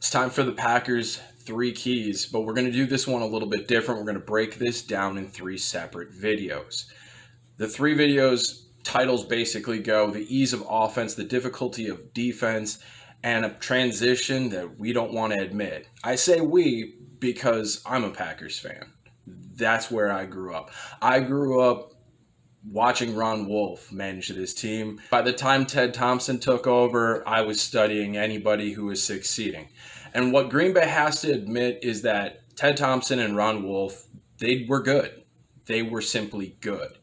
It's time for the Packers' three keys, but we're going to do this one a little bit different. We're going to break this down in three separate videos. The three videos titles basically go the ease of offense, the difficulty of defense, and a transition that we don't want to admit. I say we because I'm a Packers fan. That's where I grew up. I grew up watching Ron Wolf manage this team. By the time Ted Thompson took over, I was studying anybody who was succeeding. And what Green Bay has to admit is that Ted Thompson and Ron Wolf, they were good. They were simply good.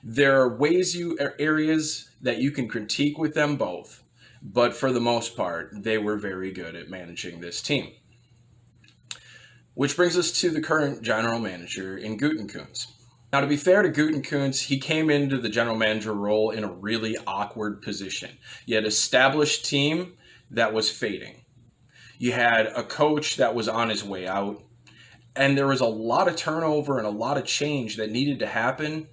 There are areas that you can critique with them both, but for the most part, they were very good at managing this team. Which brings us to the current general manager in Gutekunst. Now, to be fair to Gutekunst, he came into the general manager role in a really awkward position. You had an established team that was fading. You had a coach that was on his way out. And there was a lot of turnover and a lot of change that needed to happen.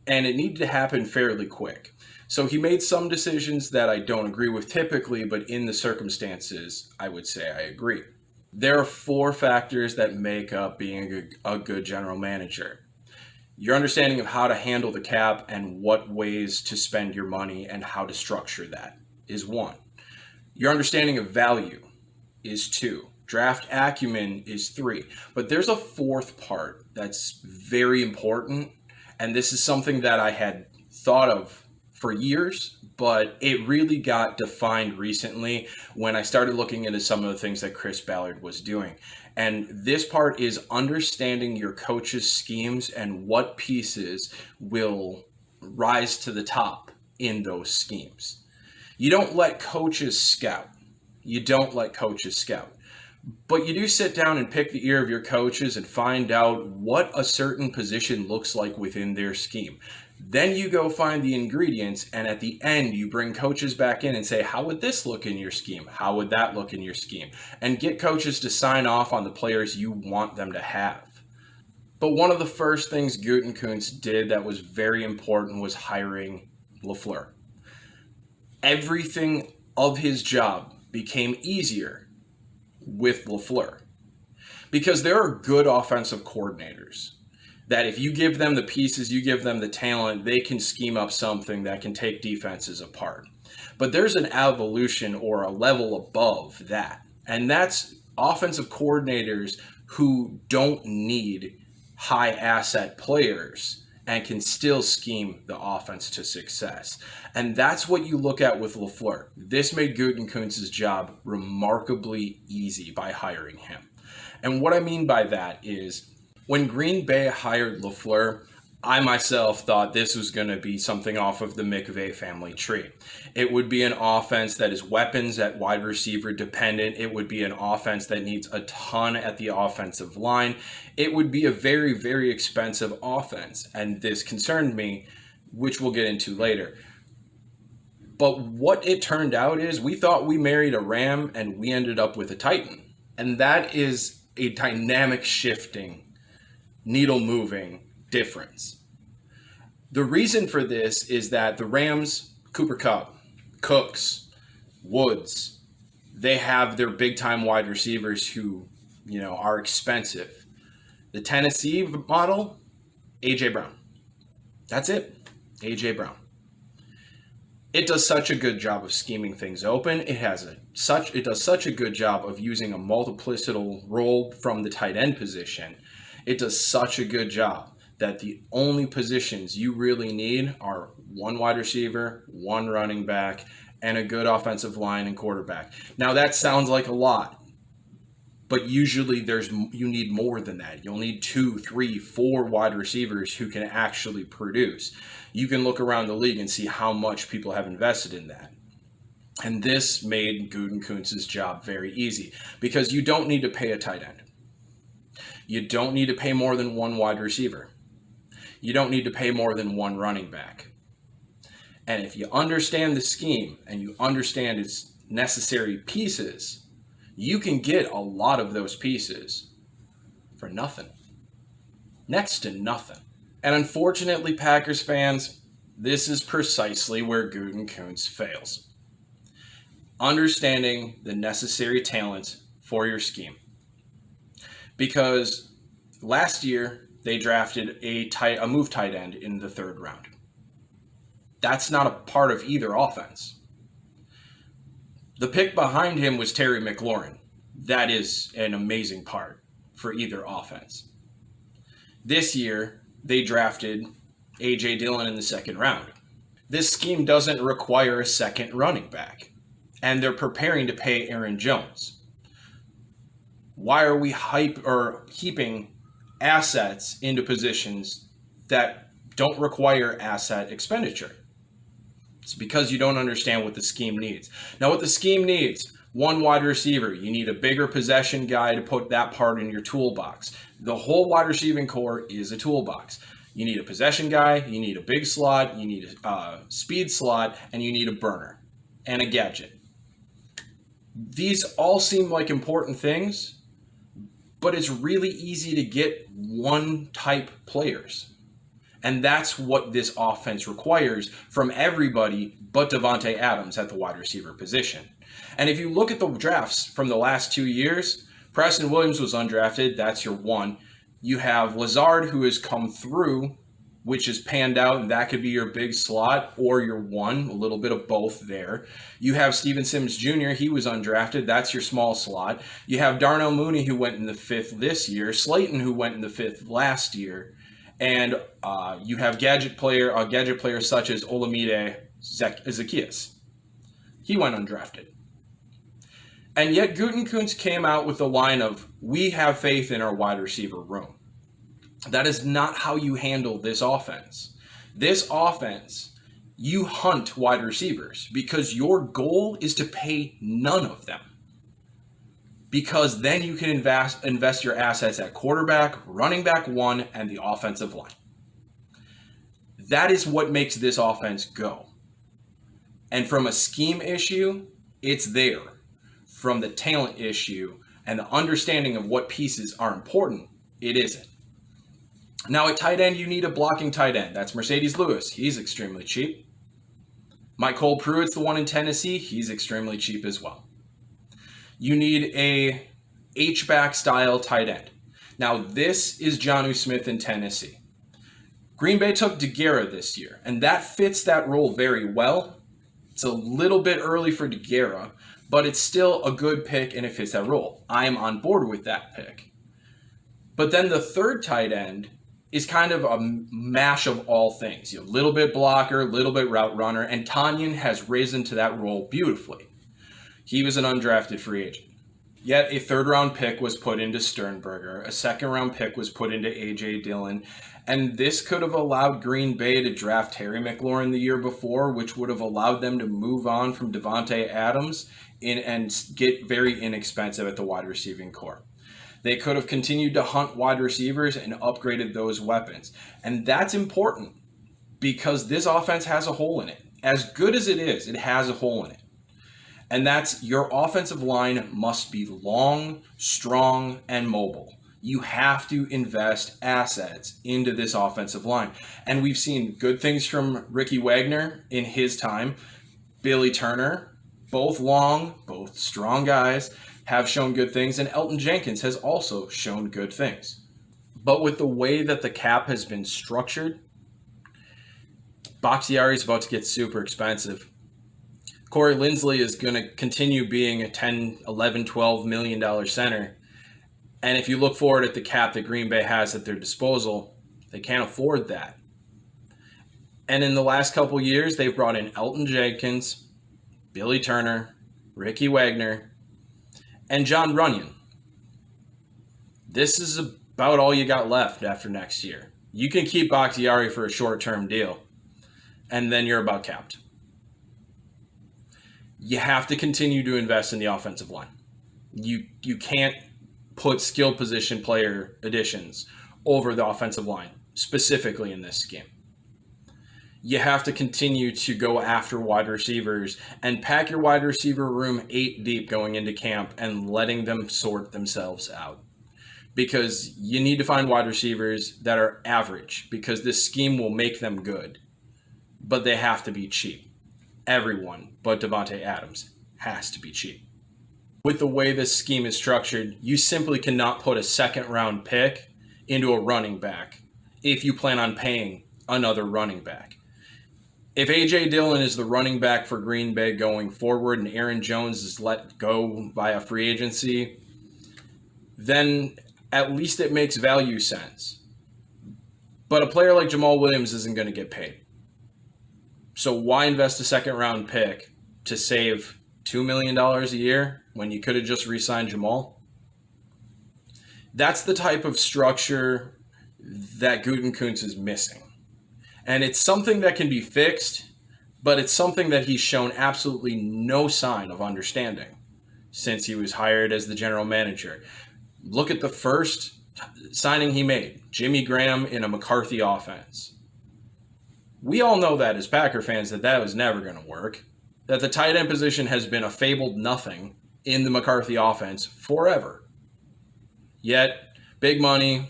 And it needed to happen fairly quick. So he made some decisions that I don't agree with typically, but in the circumstances, I would say I agree. There are four factors that make up being a good general manager. Your understanding of how to handle the cap and what ways to spend your money and how to structure that is one. Your understanding of value is two. Draft acumen is three. But there's a fourth part that's very important. And this is something that I had thought of for years, but it really got defined recently when I started looking into some of the things that Chris Ballard was doing. And this part is understanding your coach's schemes and what pieces will rise to the top in those schemes. You don't let coaches scout. But you do sit down and pick the ear of your coaches and find out what a certain position looks like within their scheme. Then you go find the ingredients, and at the end, you bring coaches back in and say, how would this look in your scheme? How would that look in your scheme? And get coaches to sign off on the players you want them to have. But one of the first things Gutekunst did that was very important was hiring LaFleur. Everything of his job became easier with LaFleur. Because there are good offensive coordinators that if you give them the pieces, you give them the talent, they can scheme up something that can take defenses apart. But there's an evolution or a level above that. And that's offensive coordinators who don't need high asset players and can still scheme the offense to success. And that's what you look at with LaFleur. This made Gutekunst's job remarkably easy by hiring him. And what I mean by that is when Green Bay hired LaFleur, I myself thought this was going to be something off of the McVay family tree. It would be an offense that is weapons at wide receiver dependent. It would be an offense that needs a ton at the offensive line. It would be a very, very expensive offense. And this concerned me, which we'll get into later. But what it turned out is we thought we married a Ram and we ended up with a Titan. And that is a dynamic shifting, needle moving difference. The reason for this is that the Rams, Cooper Kupp, Cooks, Woods, they have their big time wide receivers who, are expensive. The Tennessee model, AJ Brown. That's it. AJ Brown. It does such a good job of scheming things open. It does such a good job of using a multiplicational role from the tight end position. It does such a good job that the only positions you really need are one wide receiver, one running back, and a good offensive line and quarterback. Now that sounds like a lot, but usually you need more than that. You'll need 2, 3, 4 wide receivers who can actually produce. You can look around the league and see how much people have invested in that. And this made Gutekunst's job very easy because you don't need to pay a tight end. You don't need to pay more than one wide receiver. You don't need to pay more than one running back. And if you understand the scheme and you understand its necessary pieces, you can get a lot of those pieces for nothing. Next to nothing. And unfortunately, Packers fans, this is precisely where Gutekunst fails. Understanding the necessary talents for your scheme. Because last year they drafted a move tight end in the 3rd round. That's not a part of either offense. The pick behind him was Terry McLaurin. That is an amazing part for either offense. This year, they drafted A.J. Dillon in the 2nd round. This scheme doesn't require a second running back, and they're preparing to pay Aaron Jones. Why are we heaping assets into positions that don't require asset expenditure? It's because you don't understand what the scheme needs. Now, what the scheme needs, 1 wide receiver. You need a bigger possession guy to put that part in your toolbox. The whole wide receiving core is a toolbox. You need a possession guy, you need a big slot, you need a speed slot, and you need a burner and a gadget. These all seem like important things, but it's really easy to get one type players. And that's what this offense requires from everybody but Davante Adams at the wide receiver position. And if you look at the drafts from the last 2 years, Preston Williams was undrafted. That's your 1. You have Lazard, who has come through, which is panned out, and that could be your big slot or your 1, a little bit of both there. You have Steven Sims Jr., he was undrafted. That's your small slot. You have Darnell Mooney, who went in the 5th this year. Slayton, who went in the 5th last year. And you have gadget players such as Olamide Zaccheaus. He went undrafted. And yet Gutekunst came out with the line of, we have faith in our wide receiver room. That is not how you handle this offense. This offense, you hunt wide receivers because your goal is to pay none of them. Because then you can invest your assets at quarterback, running back 1, and the offensive line. That is what makes this offense go. And from a scheme issue, it's there. From the talent issue and the understanding of what pieces are important, it isn't. Now at tight end, you need a blocking tight end. That's Mercedes Lewis. He's extremely cheap. MyCole Pruitt's the one in Tennessee. He's extremely cheap as well. You need a H-back style tight end. Now this is Jonnu Smith in Tennessee. Green Bay took DeGuara this year, and that fits that role very well. It's a little bit early for DeGuara, but it's still a good pick and it fits that role. I am on board with that pick. But then the 3rd tight end is kind of a mash of all things. A little bit blocker, a little bit route runner, and Tonyan has risen to that role beautifully. He was an undrafted free agent. Yet a 3rd round pick was put into Sternberger, a 2nd round pick was put into A.J. Dillon, and this could have allowed Green Bay to draft Terry McLaurin the year before, which would have allowed them to move on from Davante Adams and get very inexpensive at the wide receiving core. They could have continued to hunt wide receivers and upgraded those weapons. And that's important because this offense has a hole in it. As good as it is, it has a hole in it. And that's your offensive line must be long, strong, and mobile. You have to invest assets into this offensive line. And we've seen good things from Ricky Wagner in his time. Billy Turner, both long, both strong guys, have shown good things. And Elton Jenkins has also shown good things. But with the way that the cap has been structured, Bakhtiari is about to get super expensive. Corey Linsley is going to continue being a $10, $11, $12 million center. And if you look forward at the cap that Green Bay has at their disposal, they can't afford that. And in the last couple years, they've brought in Elton Jenkins, Billy Turner, Ricky Wagner, and John Runyon. This is about all you got left after next year. You can keep Bakhtiari for a short-term deal, and then you're about capped. You have to continue to invest in the offensive line. You can't put skill position player additions over the offensive line, specifically in this scheme. You have to continue to go after wide receivers and pack your wide receiver room 8 deep going into camp and letting them sort themselves out. Because you need to find wide receivers that are average because this scheme will make them good. But they have to be cheap. Everyone but Davante Adams has to be cheap. with the way this scheme is structured, you simply cannot put a second round pick into a running back if you plan on paying another running back. If A.J. Dillon is the running back for Green Bay going forward and Aaron Jones is let go via free agency, then at least it makes value sense. But a player like Jamal Williams isn't going to get paid. So why invest a second round pick to save $2 million a year when you could have just re-signed Jamal? That's the type of structure that Gutekunst is missing. And it's something that can be fixed, but it's something that he's shown absolutely no sign of understanding since he was hired as the general manager. Look at the first signing he made, Jimmy Graham in a McCarthy offense. We all know that as Packer fans that was never going to work, that the tight end position has been a fabled nothing in the McCarthy offense forever. Yet, big money,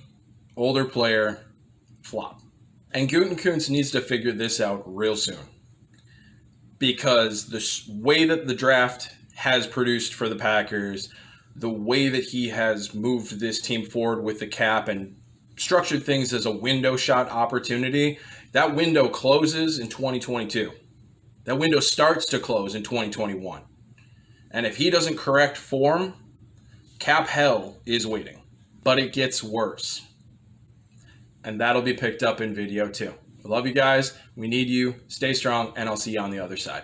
older player, flop. And Gutekunst needs to figure this out real soon. Because the way that the draft has produced for the Packers, the way that he has moved this team forward with the cap and structured things as a window shot opportunity, that window closes in 2022. That window starts to close in 2021. And if he doesn't correct form, cap hell is waiting. But it gets worse. And that'll be picked up in video too. I love you guys. We need you. Stay strong, and I'll see you on the other side.